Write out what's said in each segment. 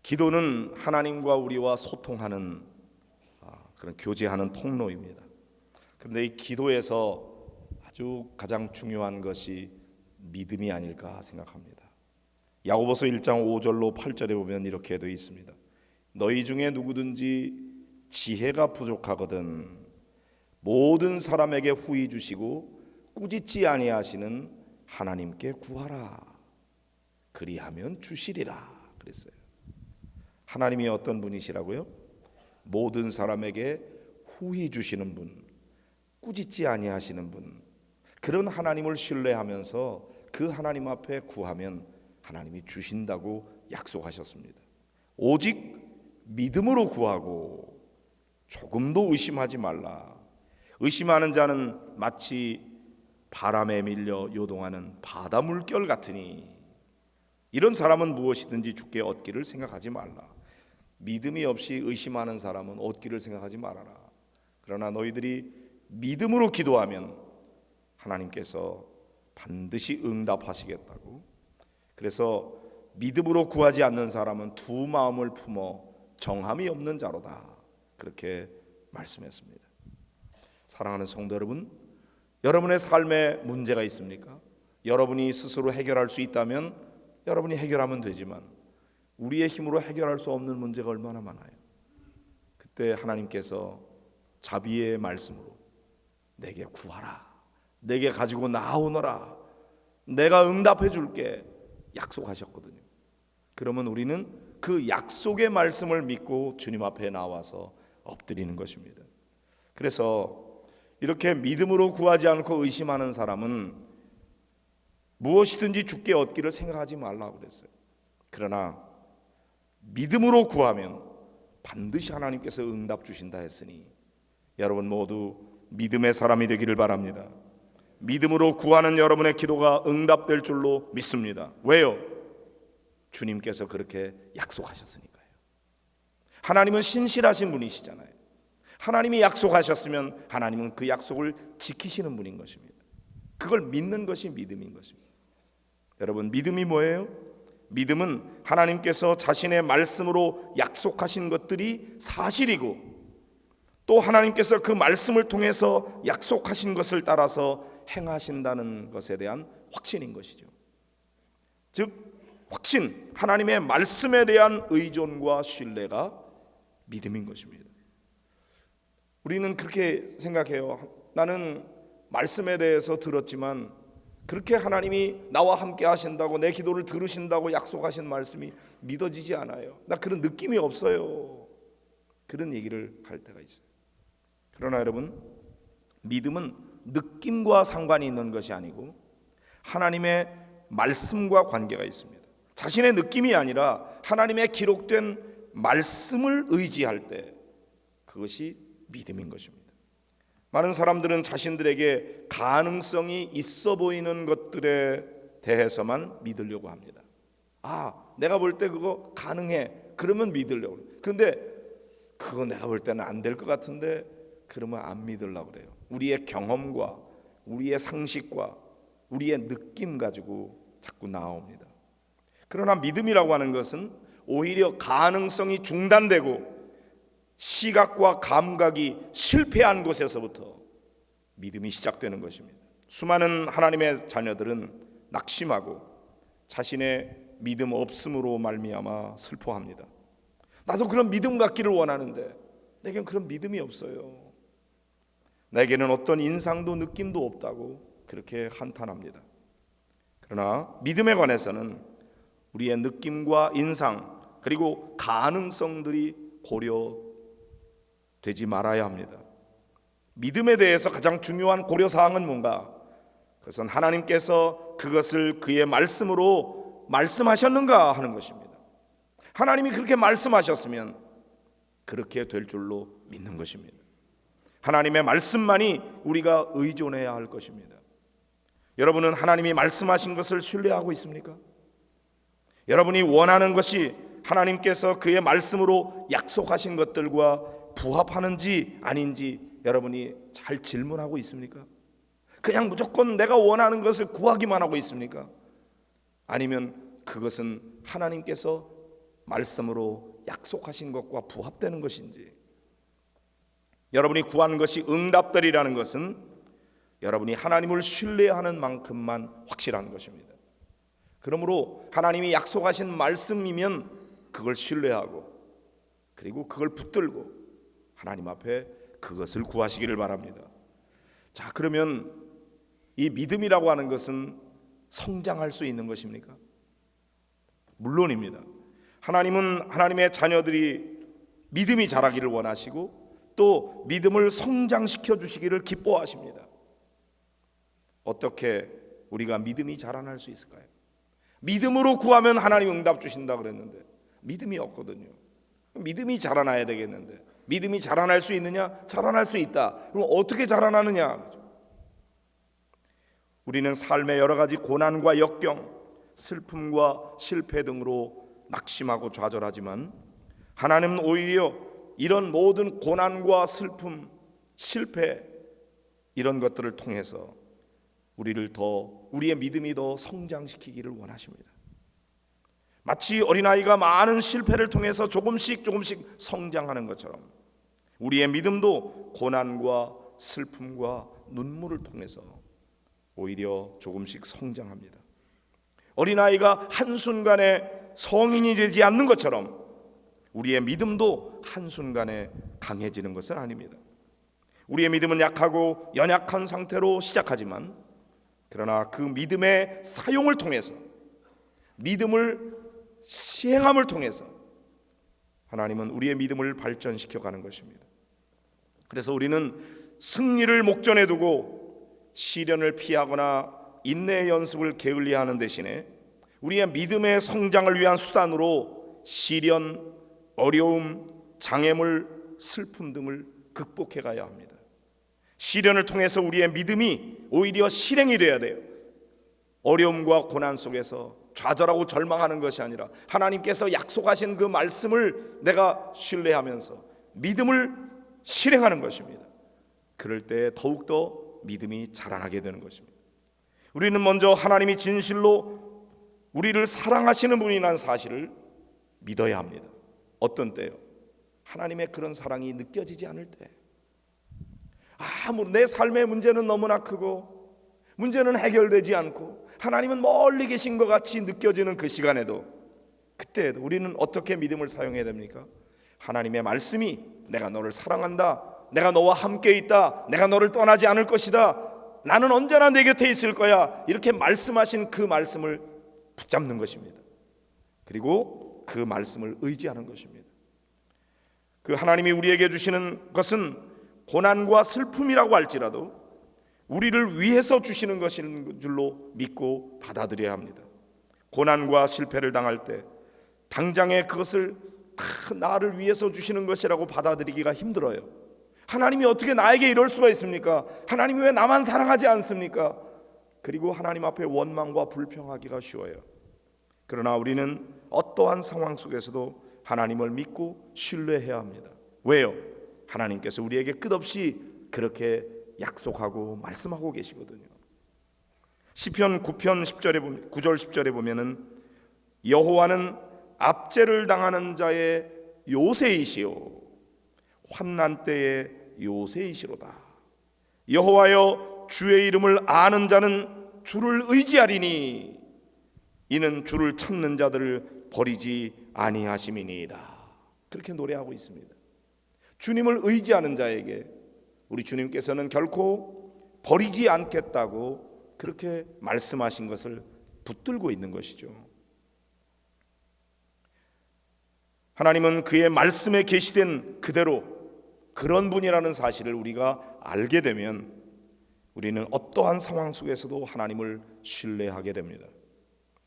기도는 하나님과 우리와 소통하는 그런 교제하는 통로입니다. 그런데 이 기도에서 아주 가장 중요한 것이 믿음이 아닐까 생각합니다. 야고보서 1장 5절로 8절에 보면 이렇게 되어 있습니다. 너희 중에 누구든지 지혜가 부족하거든 모든 사람에게 후히 주시고 꾸짖지 아니하시는 하나님께 구하라. 그리하면 주시리라 그랬어요. 하나님이 어떤 분이시라고요? 모든 사람에게 후히 주시는 분, 꾸짖지 아니하시는 분, 그런 하나님을 신뢰하면서 그 하나님 앞에 구하면 하나님이 주신다고 약속하셨습니다. 오직 믿음으로 구하고 조금도 의심하지 말라. 의심하는 자는 마치 바람에 밀려 요동하는 바다 물결 같으니 이런 사람은 무엇이든지 주께 얻기를 생각하지 말라. 믿음이 없이 의심하는 사람은 얻기를 생각하지 말아라. 그러나 너희들이 믿음으로 기도하면 하나님께서 반드시 응답하시겠다고. 그래서 믿음으로 구하지 않는 사람은 두 마음을 품어 정함이 없는 자로다. 그렇게 말씀했습니다. 사랑하는 성도 여러분, 여러분의 삶에 문제가 있습니까? 여러분이 스스로 해결할 수 있다면 여러분이 해결하면 되지만 우리의 힘으로 해결할 수 없는 문제가 얼마나 많아요. 그때 하나님께서 자비의 말씀으로 내게 구하라, 내게 가지고 나오너라, 내가 응답해 줄게 약속하셨거든요. 그러면 우리는 그 약속의 말씀을 믿고 주님 앞에 나와서 엎드리는 것입니다. 그래서 이렇게 믿음으로 구하지 않고 의심하는 사람은 무엇이든지 주께 얻기를 생각하지 말라고 그랬어요. 그러나 믿음으로 구하면 반드시 하나님께서 응답 주신다 했으니 여러분 모두 믿음의 사람이 되기를 바랍니다. 믿음으로 구하는 여러분의 기도가 응답될 줄로 믿습니다. 왜요? 주님께서 그렇게 약속하셨으니까요. 하나님은 신실하신 분이시잖아요. 하나님이 약속하셨으면 하나님은 그 약속을 지키시는 분인 것입니다. 그걸 믿는 것이 믿음인 것입니다. 여러분, 믿음이 뭐예요? 믿음은 하나님께서 자신의 말씀으로 약속하신 것들이 사실이고 또 하나님께서 그 말씀을 통해서 약속하신 것을 따라서 행하신다는 것에 대한 확신인 것이죠. 즉 확신, 하나님의 말씀에 대한 의존과 신뢰가 믿음인 것입니다. 우리는 그렇게 생각해요. 나는 말씀에 대해서 들었지만 그렇게 하나님이 나와 함께 하신다고 내 기도를 들으신다고 약속하신 말씀이 믿어지지 않아요. 나 그런 느낌이 없어요. 그런 얘기를 할 때가 있어요. 그러나 여러분, 믿음은 느낌과 상관이 있는 것이 아니고 하나님의 말씀과 관계가 있습니다. 자신의 느낌이 아니라 하나님의 기록된 말씀을 의지할 때 그것이 믿음인 것입니다. 많은 사람들은 자신들에게 가능성이 있어 보이는 것들에 대해서만 믿으려고 합니다. 내가 볼 때 그거 가능해. 그러면 믿으려고. 그런데 그거 내가 볼 때는 안 될 것 같은데 그러면 안 믿으려고 그래요. 우리의 경험과 우리의 상식과 우리의 느낌 가지고 자꾸 나옵니다. 그러나 믿음이라고 하는 것은 오히려 가능성이 중단되고 시각과 감각이 실패한 곳에서부터 믿음이 시작되는 것입니다. 수많은 하나님의 자녀들은 낙심하고 자신의 믿음 없음으로 말미암아 슬퍼합니다. 나도 그런 믿음 갖기를 원하는데 내겐 그런 믿음이 없어요. 내게는 어떤 인상도 느낌도 없다고 그렇게 한탄합니다. 그러나 믿음에 관해서는 우리의 느낌과 인상 그리고 가능성들이 고려되지 말아야 합니다. 믿음에 대해서 가장 중요한 고려사항은 뭔가? 그것은 하나님께서 그것을 그의 말씀으로 말씀하셨는가 하는 것입니다. 하나님이 그렇게 말씀하셨으면 그렇게 될 줄로 믿는 것입니다. 하나님의 말씀만이 우리가 의존해야 할 것입니다. 여러분은 하나님이 말씀하신 것을 신뢰하고 있습니까? 여러분이 원하는 것이 하나님께서 그의 말씀으로 약속하신 것들과 부합하는지 아닌지 여러분이 잘 질문하고 있습니까? 그냥 무조건 내가 원하는 것을 구하기만 하고 있습니까? 아니면 그것은 하나님께서 말씀으로 약속하신 것과 부합되는 것인지, 여러분이 구한 것이 응답되리라는 것은 여러분이 하나님을 신뢰하는 만큼만 확실한 것입니다. 그러므로 하나님이 약속하신 말씀이면 그걸 신뢰하고, 그리고 그걸 붙들고 하나님 앞에 그것을 구하시기를 바랍니다. 자, 그러면 이 믿음이라고 하는 것은 성장할 수 있는 것입니까? 물론입니다. 하나님은 하나님의 자녀들이 믿음이 자라기를 원하시고 또 믿음을 성장시켜 주시기를 기뻐하십니다. 어떻게 우리가 믿음이 자라날 수 있을까요? 믿음으로 구하면 하나님 응답 주신다 그랬는데 믿음이 없거든요. 믿음이 자라나야 되겠는데, 믿음이 자라날 수 있느냐? 자라날 수 있다. 그럼 어떻게 자라나느냐? 우리는 삶의 여러 가지 고난과 역경, 슬픔과 실패 등으로 낙심하고 좌절하지만 하나님은 오히려 이런 모든 고난과 슬픔, 실패, 이런 것들을 통해서 우리의 믿음이 더 성장시키기를 원하십니다. 마치 어린아이가 많은 실패를 통해서 조금씩 성장하는 것처럼 우리의 믿음도 고난과 슬픔과 눈물을 통해서 오히려 조금씩 성장합니다. 어린아이가 한순간에 성인이 되지 않는 것처럼 우리의 믿음도 한순간에 강해지는 것은 아닙니다. 우리의 믿음은 약하고 연약한 상태로 시작하지만, 그러나 그 믿음의 사용을 통해서, 믿음을 시행함을 통해서 하나님은 우리의 믿음을 발전시켜 가는 것입니다. 그래서 우리는 승리를 목전에 두고 시련을 피하거나 인내의 연습을 게을리하는 대신에 우리의 믿음의 성장을 위한 수단으로 시련, 어려움, 장애물, 슬픔 등을 극복해 가야 합니다. 시련을 통해서 우리의 믿음이 오히려 실행이 되어야 돼요. 어려움과 고난 속에서 좌절하고 절망하는 것이 아니라 하나님께서 약속하신 그 말씀을 내가 신뢰하면서 믿음을 실행하는 것입니다. 그럴 때 더욱더 믿음이 자라나게 되는 것입니다. 우리는 먼저 하나님이 진실로 우리를 사랑하시는 분이라는 사실을 믿어야 합니다. 어떤 때요? 하나님의 그런 사랑이 느껴지지 않을 때, 내 삶의 문제는 너무나 크고 문제는 해결되지 않고 하나님은 멀리 계신 것 같이 느껴지는 그 시간에도, 그때에도 우리는 어떻게 믿음을 사용해야 됩니까? 하나님의 말씀이 내가 너를 사랑한다, 내가 너와 함께 있다, 내가 너를 떠나지 않을 것이다, 나는 언제나 내 곁에 있을 거야, 이렇게 말씀하신 그 말씀을 붙잡는 것입니다. 그리고 그 말씀을 의지하는 것입니다. 그 하나님이 우리에게 주시는 것은 고난과 슬픔이라고 할지라도 우리를 위해서 주시는 것인 줄로 믿고 받아들여야 합니다. 고난과 실패를 당할 때 당장에 그것을 나를 위해서 주시는 것이라고 받아들이기가 힘들어요. 하나님이 어떻게 나에게 이럴 수가 있습니까? 하나님이 왜 나만 사랑하지 않습니까? 그리고 하나님 앞에 원망과 불평하기가 쉬워요. 그러나 우리는 어떠한 상황 속에서도 하나님을 믿고 신뢰해야 합니다. 왜요? 하나님께서 우리에게 끝없이 그렇게 약속하고 말씀하고 계시거든요. 시편 9편 10절에 9절 10절에 보면은 여호와는 압제를 당하는 자의 요새이시요 환난 때의 요새이시로다. 여호와여 주의 이름을 아는 자는 주를 의지하리니 이는 주를 찾는 자들을 버리지 아니하심이니이다. 그렇게 노래하고 있습니다. 주님을 의지하는 자에게 우리 주님께서는 결코 버리지 않겠다고 그렇게 말씀하신 것을 붙들고 있는 것이죠. 하나님은 그의 말씀에 계시된 그대로 그런 분이라는 사실을 우리가 알게 되면 우리는 어떠한 상황 속에서도 하나님을 신뢰하게 됩니다.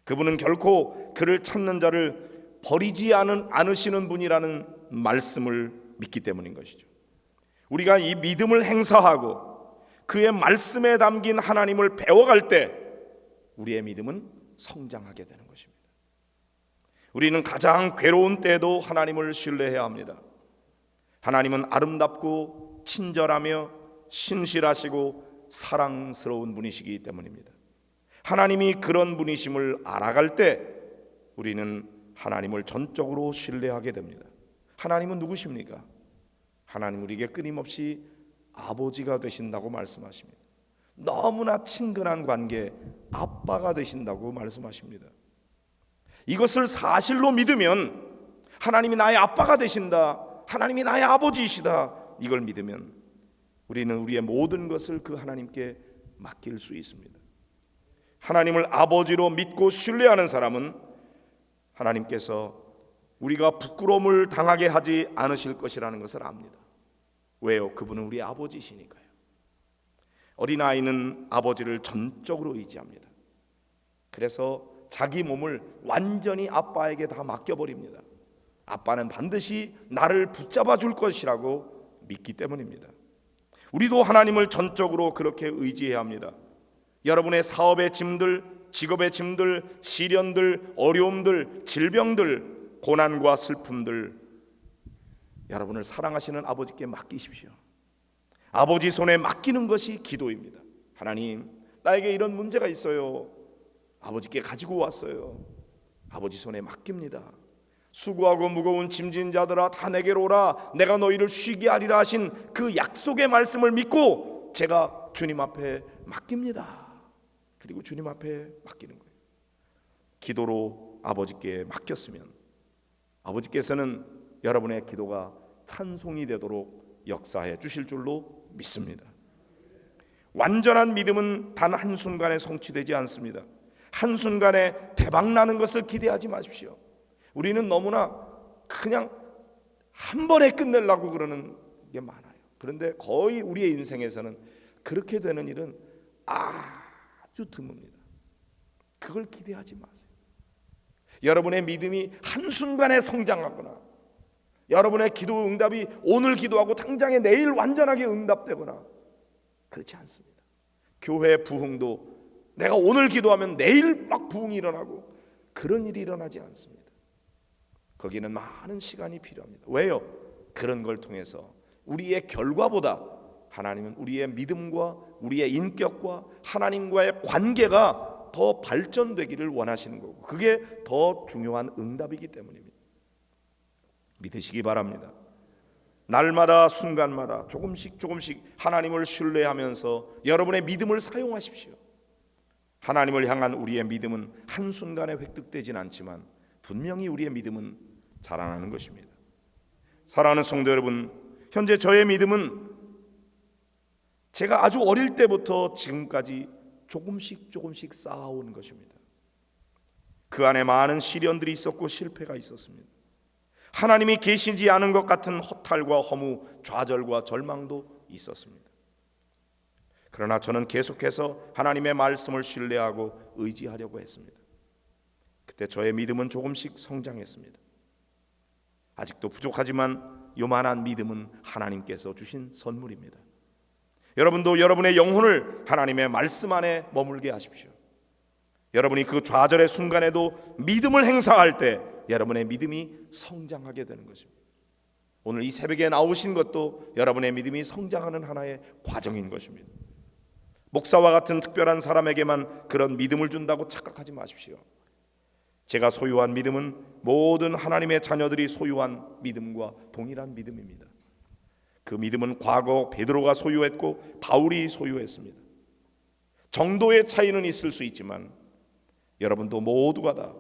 그분은 결코 그를 찾는 자를 버리지 않으시는 분이라는 말씀을 믿기 때문인 것이죠. 우리가 이 믿음을 행사하고 그의 말씀에 담긴 하나님을 배워갈 때 우리의 믿음은 성장하게 되는 것입니다. 우리는 가장 괴로운 때에도 하나님을 신뢰해야 합니다. 하나님은 아름답고 친절하며 신실하시고 사랑스러운 분이시기 때문입니다. 하나님이 그런 분이심을 알아갈 때 우리는 하나님을 전적으로 신뢰하게 됩니다. 하나님은 누구십니까? 하나님 우리에게 끊임없이 아버지가 되신다고 말씀하십니다. 너무나 친근한 관계, 아빠가 되신다고 말씀하십니다. 이것을 사실로 믿으면, 하나님이 나의 아빠가 되신다, 하나님이 나의 아버지이시다, 이걸 믿으면 우리는 우리의 모든 것을 그 하나님께 맡길 수 있습니다. 하나님을 아버지로 믿고 신뢰하는 사람은 하나님께서 우리가 부끄러움을 당하게 하지 않으실 것이라는 것을 압니다. 왜요? 그분은 우리의 아버지시니까요. 어린아이는 아버지를 전적으로 의지합니다. 그래서 자기 몸을 완전히 아빠에게 다 맡겨버립니다. 아빠는 반드시 나를 붙잡아 줄 것이라고 믿기 때문입니다. 우리도 하나님을 전적으로 그렇게 의지해야 합니다. 여러분의 사업의 짐들, 직업의 짐들, 시련들, 어려움들, 질병들, 고난과 슬픔들, 여러분을 사랑하시는 아버지께 맡기십시오. 아버지 손에 맡기는 것이 기도입니다. 하나님, 나에게 이런 문제가 있어요. 아버지께 가지고 왔어요. 아버지 손에 맡깁니다. 수고하고 무거운 짐진 자들아 다 내게로 오라, 내가 너희를 쉬게 하리라 하신 그 약속의 말씀을 믿고 제가 주님 앞에 맡깁니다. 그리고 주님 앞에 맡기는 거예요. 기도로 아버지께 맡겼으면 아버지께서는 여러분의 기도가 찬송이 되도록 역사해 주실 줄로 믿습니다. 완전한 믿음은 단 한순간에 성취되지 않습니다. 한순간에 대박나는 것을 기대하지 마십시오. 우리는 너무나 그냥 한 번에 끝내려고 그러는 게 많아요. 그런데 거의 우리의 인생에서는 그렇게 되는 일은 아주 드뭅니다. 그걸 기대하지 마세요. 여러분의 믿음이 한순간에 성장하거나, 여러분의 기도 응답이 오늘 기도하고 당장에 내일 완전하게 응답되거나 그렇지 않습니다. 교회 부흥도 내가 오늘 기도하면 내일 막 부흥이 일어나고 그런 일이 일어나지 않습니다. 거기는 많은 시간이 필요합니다. 왜요? 그런 걸 통해서 우리의 결과보다 하나님은 우리의 믿음과 우리의 인격과 하나님과의 관계가 더 발전되기를 원하시는 거고, 그게 더 중요한 응답이기 때문입니다. 믿으시기 바랍니다. 날마다 순간마다 조금씩 하나님을 신뢰하면서 여러분의 믿음을 사용하십시오. 하나님을 향한 우리의 믿음은 한순간에 획득되진 않지만 분명히 우리의 믿음은 자라나는 것입니다. 사랑하는 성도 여러분, 현재 저의 믿음은 제가 아주 어릴 때부터 지금까지 조금씩 쌓아온 것입니다. 그 안에 많은 시련들이 있었고 실패가 있었습니다. 하나님이 계시지 않은 것 같은 허탈과 허무, 좌절과 절망도 있었습니다. 그러나 저는 계속해서 하나님의 말씀을 신뢰하고 의지하려고 했습니다. 그때 저의 믿음은 조금씩 성장했습니다. 아직도 부족하지만 요만한 믿음은 하나님께서 주신 선물입니다. 여러분도 여러분의 영혼을 하나님의 말씀 안에 머물게 하십시오. 여러분이 그 좌절의 순간에도 믿음을 행사할 때 여러분의 믿음이 성장하게 되는 것입니다. 오늘 이 새벽에 나오신 것도 여러분의 믿음이 성장하는 하나의 과정인 것입니다. 목사와 같은 특별한 사람에게만 그런 믿음을 준다고 착각하지 마십시오. 제가 소유한 믿음은 모든 하나님의 자녀들이 소유한 믿음과 동일한 믿음입니다. 그 믿음은 과거 베드로가 소유했고 바울이 소유했습니다. 정도의 차이는 있을 수 있지만 여러분도 모두가 다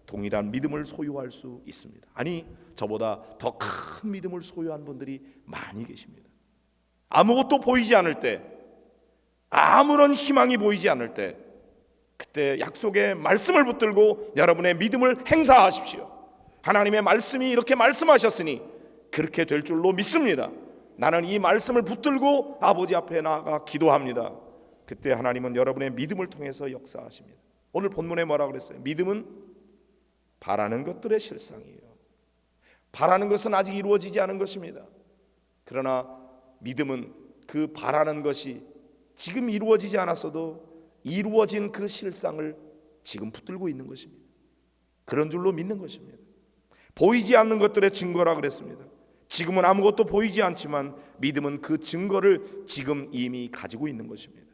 동일한 믿음을 소유할 수 있습니다. 아니, 저보다 더 큰 믿음을 소유한 분들이 많이 계십니다. 아무것도 보이지 않을 때, 아무런 희망이 보이지 않을 때, 그때 약속의 말씀을 붙들고 여러분의 믿음을 행사하십시오. 하나님의 말씀이 이렇게 말씀하셨으니 그렇게 될 줄로 믿습니다. 나는 이 말씀을 붙들고 아버지 앞에 나아가 기도합니다. 그때 하나님은 여러분의 믿음을 통해서 역사하십니다. 오늘 본문에 뭐라고 그랬어요? 믿음은 바라는 것들의 실상이에요. 바라는 것은 아직 이루어지지 않은 것입니다. 그러나 믿음은 그 바라는 것이 지금 이루어지지 않았어도 이루어진 그 실상을 지금 붙들고 있는 것입니다. 그런 줄로 믿는 것입니다. 보이지 않는 것들의 증거라 그랬습니다. 지금은 아무것도 보이지 않지만 믿음은 그 증거를 지금 이미 가지고 있는 것입니다.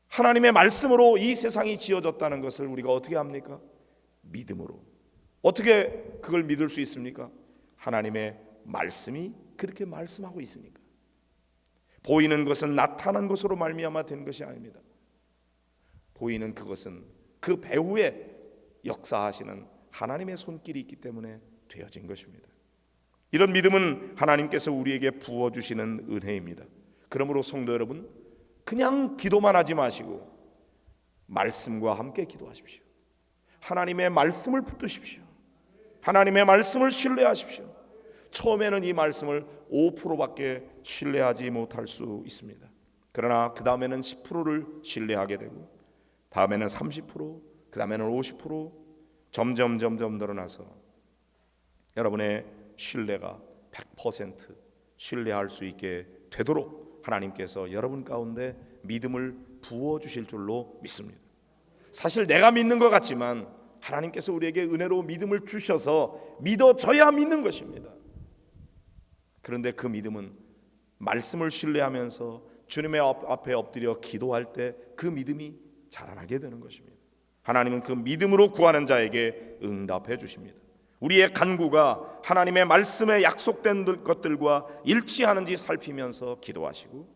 하나님의 말씀으로 이 세상이 지어졌다는 것을 우리가 어떻게 합니까? 믿음으로. 어떻게 그걸 믿을 수 있습니까? 하나님의 말씀이 그렇게 말씀하고 있으니까. 보이는 것은 나타난 것으로 말미암아 된 것이 아닙니다. 보이는 그것은 그 배후에 역사하시는 하나님의 손길이 있기 때문에 되어진 것입니다. 이런 믿음은 하나님께서 우리에게 부어주시는 은혜입니다. 그러므로 성도 여러분, 그냥 기도만 하지 마시고 말씀과 함께 기도하십시오. 하나님의 말씀을 붙드십시오. 하나님의 말씀을 신뢰하십시오. 처음에는 이 말씀을 5%밖에 신뢰하지 못할 수 있습니다. 그러나 그 다음에는 10%를 신뢰하게 되고, 다음에는 30%, 그 다음에는 50%, 점점 늘어나서 여러분의 신뢰가 100% 신뢰할 수 있게 되도록 하나님께서 여러분 가운데 믿음을 부어주실 줄로 믿습니다. 사실 내가 믿는 것 같지만 하나님께서 우리에게 은혜로 믿음을 주셔서 믿어져야 믿는 것입니다. 그런데 그 믿음은 말씀을 신뢰하면서 주님의 앞에 엎드려 기도할 때 그 믿음이 자라나게 되는 것입니다. 하나님은 그 믿음으로 구하는 자에게 응답해 주십니다. 우리의 간구가 하나님의 말씀에 약속된 것들과 일치하는지 살피면서 기도하시고,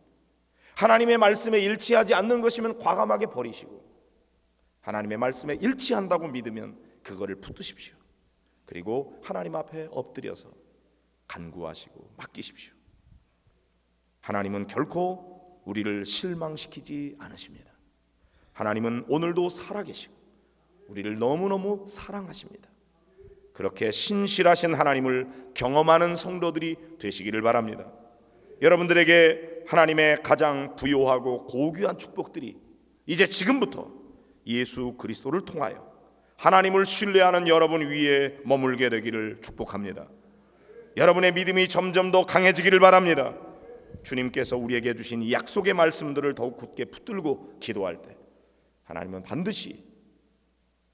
하나님의 말씀에 일치하지 않는 것이면 과감하게 버리시고, 하나님의 말씀에 일치한다고 믿으면 그거를 붙드십시오. 그리고 하나님 앞에 엎드려서 간구하시고 맡기십시오. 하나님은 결코 우리를 실망시키지 않으십니다. 하나님은 오늘도 살아계시고 우리를 너무너무 사랑하십니다. 그렇게 신실하신 하나님을 경험하는 성도들이 되시기를 바랍니다. 여러분들에게 하나님의 가장 부요하고 고귀한 축복들이 이제 지금부터 예수 그리스도를 통하여 하나님을 신뢰하는 여러분 위에 머물게 되기를 축복합니다. 여러분의 믿음이 점점 더 강해지기를 바랍니다. 주님께서 우리에게 주신 이 약속의 말씀들을 더욱 굳게 붙들고 기도할 때 하나님은 반드시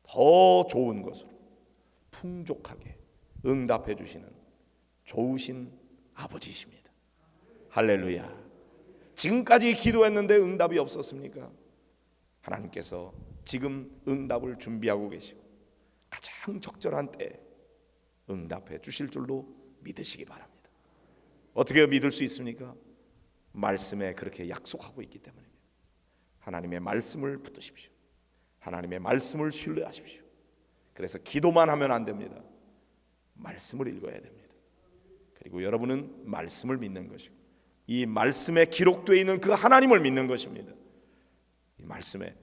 더 좋은 것으로 풍족하게 응답해 주시는 좋으신 아버지십니다. 할렐루야. 지금까지 기도했는데 응답이 없었습니까? 하나님께서 지금 응답을 준비하고 계시고 가장 적절한 때에 응답해 주실 줄로 믿으시기 바랍니다. 어떻게 믿을 수 있습니까? 말씀에 그렇게 약속하고 있기 때문입니다. 하나님의 말씀을 붙드십시오. 하나님의 말씀을 신뢰하십시오. 그래서 기도만 하면 안 됩니다. 말씀을 읽어야 됩니다. 그리고 여러분은 말씀을 믿는 것이고 이 말씀에 기록되어 있는 그 하나님을 믿는 것입니다. 이 말씀에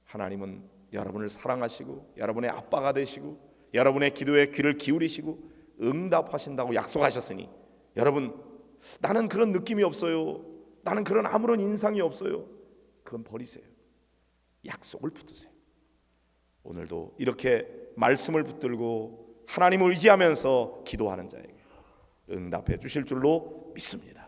하나님은 여러분을 사랑하시고 여러분의 아빠가 되시고 여러분의 기도에 귀를 기울이시고 응답하신다고 약속하셨으니, 여러분, 나는 그런 느낌이 없어요, 나는 그런 아무런 인상이 없어요, 그건 버리세요. 약속을 붙드세요. 오늘도 이렇게 말씀을 붙들고 하나님을 의지하면서 기도하는 자에게 응답해 주실 줄로 믿습니다.